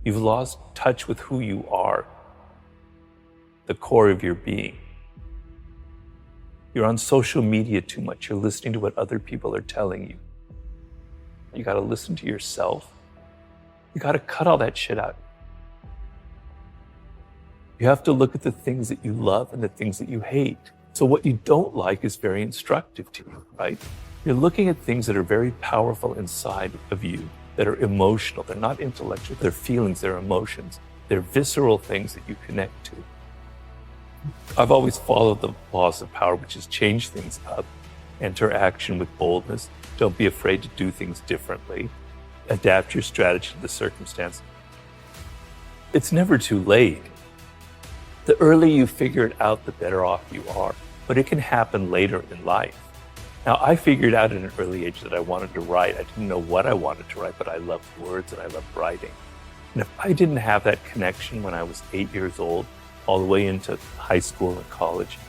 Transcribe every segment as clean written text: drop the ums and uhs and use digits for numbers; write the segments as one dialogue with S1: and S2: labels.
S1: You've lost touch with who you are, the core of your being. You're on social media too much. You're listening to what other people are telling you. You got to listen to yourself. You got to cut all that shit out. You have to look at the things that you love and the things that you hate. So what you don't like is very instructive to you, right? You're looking at things that are very powerful inside of you, that are emotional. They're not intellectual. They're feelings, they're emotions. They're visceral things that you connect to. I've always followed the laws of power, which is change things up, enter action with boldness. Don't be afraid to do things differently. Adapt your strategy to the circumstance. It's never too late. The earlier you figure it out, the better off you are. But it can happen later in life. Now, I figured out at an early age that I wanted to write. I didn't know what I wanted to write, but I loved words and I loved writing. And if I didn't have that connection when I was 8 years old, all the way into high school and college,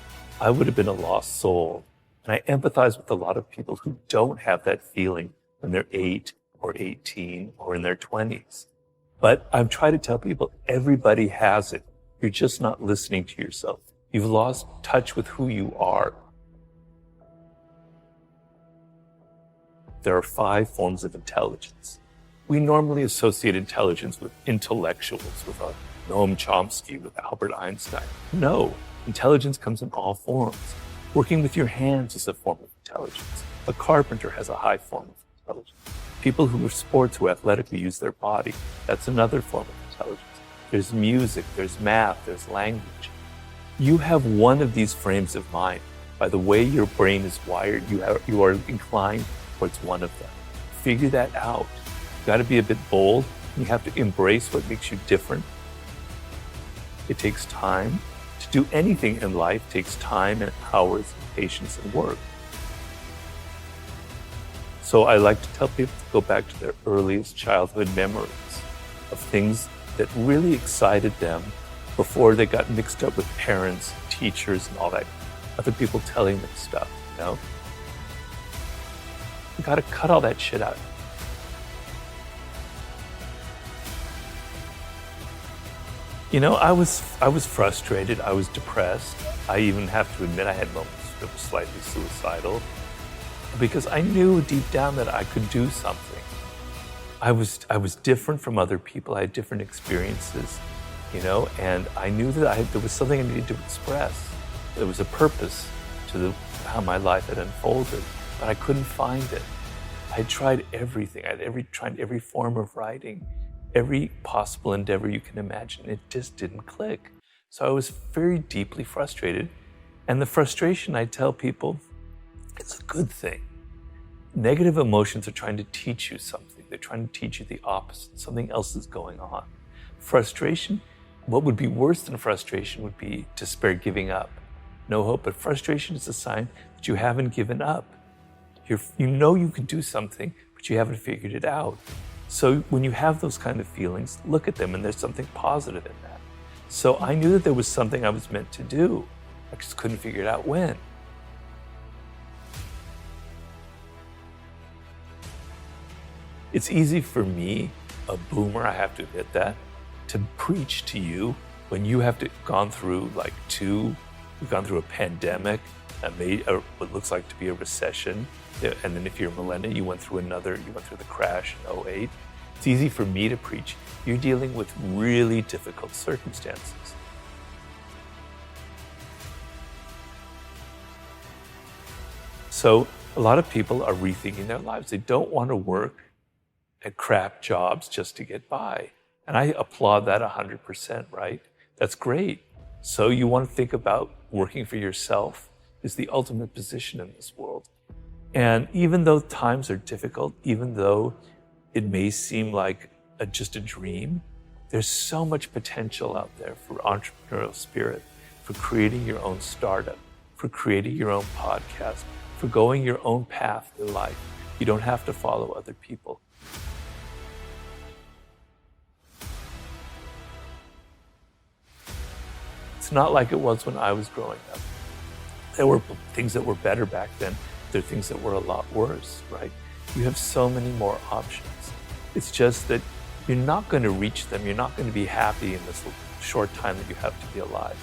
S1: I would have been a lost soul. And I empathize with a lot of people who don't have that feeling when they're 8 or 18 or in their 20s. But I'm trying to tell people everybody has it. You're just not listening to yourself. You've lost touch with who you are. There are 5 forms of intelligence. We normally associate intelligence with intellectuals, with Noam Chomsky, with Albert Einstein. No, intelligence comes in all forms. Working with your hands is a form of intelligence. A carpenter has a high form of intelligence. People who are sports, who athletically use their body, that's another form of intelligence. There's music, there's math, there's language. You have one of these frames of mind. By the way your brain is wired, you are inclined towards one of them. Figure that out. You've got to be a bit bold. You have to embrace what makes you different. It takes time. To do anything in life takes time and hours and patience and work. So I like to tell people to go back to their earliest childhood memories of things that really excited them before they got mixed up with parents, teachers, and all that, other people telling them stuff, you know? You gotta cut all that shit out. You know, I was frustrated, I was depressed. I even have to admit I had moments that were slightly suicidal because I knew deep down that I could do something. I was different from other people. I had different experiences, you know, and I knew that there was something I needed to express. There was a purpose to how my life had unfolded, but I couldn't find it. I had tried everything. I had tried every form of writing, every possible endeavor you can imagine. It just didn't click. So I was very deeply frustrated. And the frustration, I tell people, it's a good thing. Negative emotions are trying to teach you something. They're trying to teach you the opposite. Something else is going on. Frustration, what would be worse than frustration would be despair, giving up. No hope, but frustration is a sign that you haven't given up. You know you can do something, but you haven't figured it out. So when you have those kind of feelings, look at them and there's something positive in that. So I knew that there was something I was meant to do. I just couldn't figure it out when. It's easy for me, a boomer, I have to admit that, to preach to you when you have gone through you've gone through a pandemic, what looks like to be a recession, and then if you're a millennial, you went through the crash in 2008. It's easy for me to preach. You're dealing with really difficult circumstances. So a lot of people are rethinking their lives. They don't want to work at crap jobs just to get by. And I applaud that 100%, right? That's great. So you want to think about working for yourself is the ultimate position in this world. And even though times are difficult, even though it may seem like just a dream, there's so much potential out there for entrepreneurial spirit, for creating your own startup, for creating your own podcast, for going your own path in life. You don't have to follow other people. It's not like it was when I was growing up. There were things that were better back then. There are things that were a lot worse, right? You have so many more options. It's just that you're not going to reach them. You're not going to be happy in this short time that you have to be alive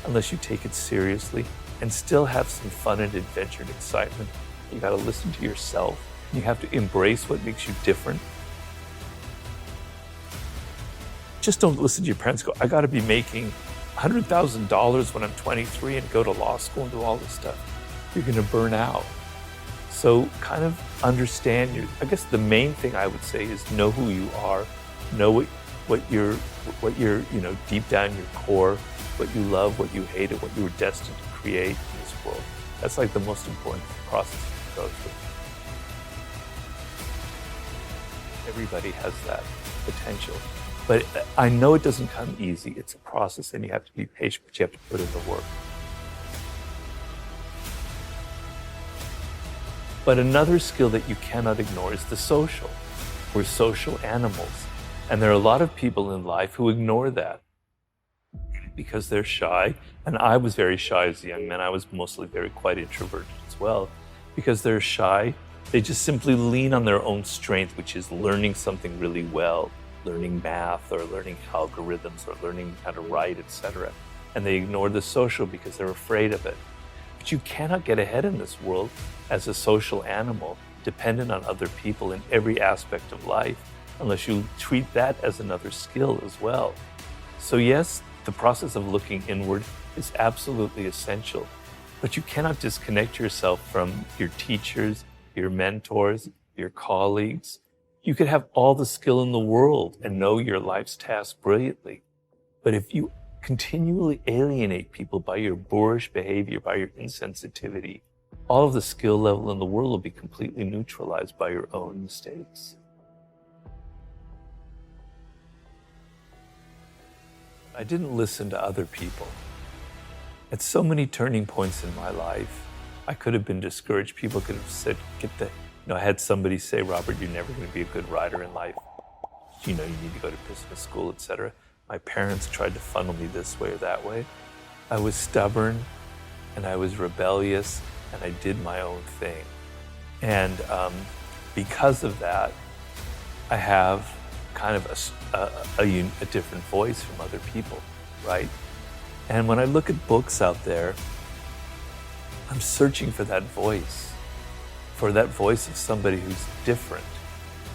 S1: unless you take it seriously and still have some fun and adventure and excitement. You got to listen to yourself. You have to embrace what makes you different. Just don't listen to your parents go, I got to be making $100,000 when I'm 23 and go to law school and do all this stuff. You're going to burn out. So kind of understand I guess the main thing I would say is know who you are, know what you're, deep down your core, what you love, what you hate, and what you were destined to create in this world. That's like the most important process to go through. Everybody has that potential. But I know it doesn't come easy. It's a process and you have to be patient, but you have to put in the work. But another skill that you cannot ignore is the social. We're social animals. And there are a lot of people in life who ignore that because they're shy. And I was very shy as a young man. I was mostly quite introverted as well. Because they're shy, they just simply lean on their own strength, which is learning something really well, learning math or learning algorithms or learning how to write, etc. And they ignore the social because they're afraid of it. But you cannot get ahead in this world as a social animal, dependent on other people in every aspect of life, unless you treat that as another skill as well. So yes, the process of looking inward is absolutely essential, but you cannot disconnect yourself from your teachers, your mentors, your colleagues. You could have all the skill in the world and know your life's task brilliantly. But if you continually alienate people by your boorish behavior, by your insensitivity, all of the skill level in the world will be completely neutralized by your own mistakes. I didn't listen to other people. At so many turning points in my life, I could have been discouraged. People could have said, I had somebody say, Robert, you're never going to be a good writer in life. You need to go to business school, etc. My parents tried to funnel me this way or that way. I was stubborn and I was rebellious and I did my own thing. And because of that, I have kind of a different voice from other people, right? And when I look at books out there, I'm searching for that voice of somebody who's different,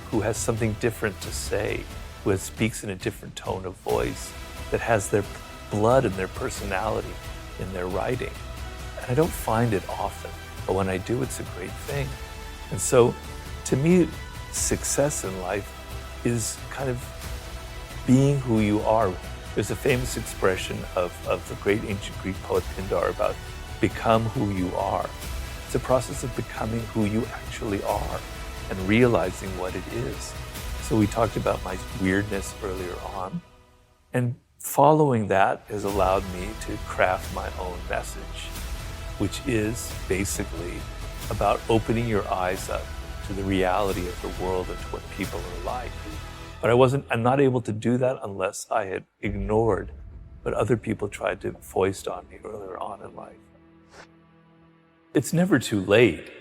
S1: who has something different to say, who speaks in a different tone of voice, that has their blood and their personality in their writing. And I don't find it often, but when I do, it's a great thing. And so, to me, success in life is kind of being who you are. There's a famous expression of the great ancient Greek poet Pindar about become who you are. It's a process of becoming who you actually are and realizing what it is. So we talked about my weirdness earlier on, and following that has allowed me to craft my own message, which is basically about opening your eyes up to the reality of the world and to what people are like. But I'm not able to do that unless I had ignored what other people tried to foist on me earlier on in life. It's never too late.